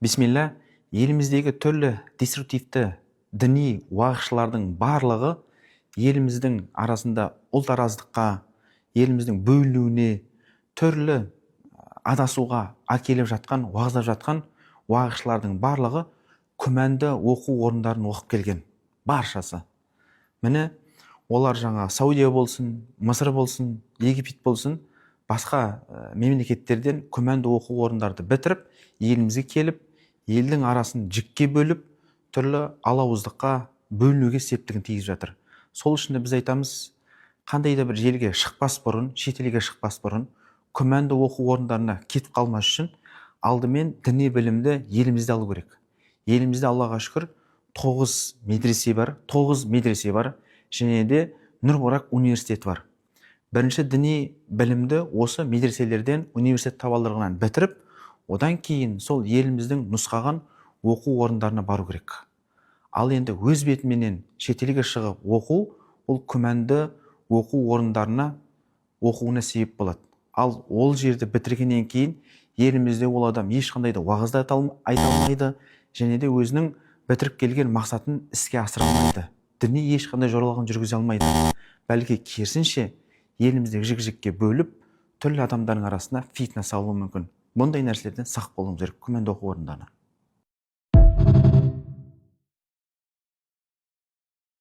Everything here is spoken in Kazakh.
Бисмилля, еліміздегі түрлі деструктивті діни уағызшылардың барлығы еліміздің арасында ұлт араздыққа, еліміздің бөлінуіне, түрлі адасуға әкеліп жатқан, уағыздап жатқан уағызшылардың барлығы күмәнді оқу орындарын оқып келген. Баршасы. Міне, олар жаңа Саудия болсын, Мысыр болсын, Египет болсын, басқа мемлекеттерден күмәнді оқу орындарды бітіріп, елімізге келіп, елдің арасын жікке бөліп, түрлі алауыздыққа бөлінуге септігін тигізіп жатыр. Сол үшін біз айтамыз, қандай да бір жерге шықпас бұрын, шетелге шықпас бұрын, күмәнді оқу орындарына кетіп қалмас үшін алдымен діни білімді елімізде алу керек. Елімізде, Аллаға шүкір, 9 медресе бар, және де Нұр-Мурак университеті бар. Бірінші діни білімді осы медреселерден, университет табалдырығынан бітіріп, одан кейін сол еліміздің нұсқаған оқу орындарына бару керек. Ал енді өз бетіменен шетелге шығып оқу, ол күмәнді оқу орындарына оқуына себеп болады. Ал ол жерді бітіргеннен кейін елімізде ол адам ешқандай да уағыз айта алмайды, және де өзінің бітіріп келген мақсатын іске асыра алмайды. Діни ешқандай жоралғын жүргізе алмайды. Бәлки керісінше елімізді жік-жікке бөліп, түрлі адамдардың арасына фитна салуы мүмкін. Бұндай нәрселерден сақ болуымыз керек, күмәнді оқу орындарына.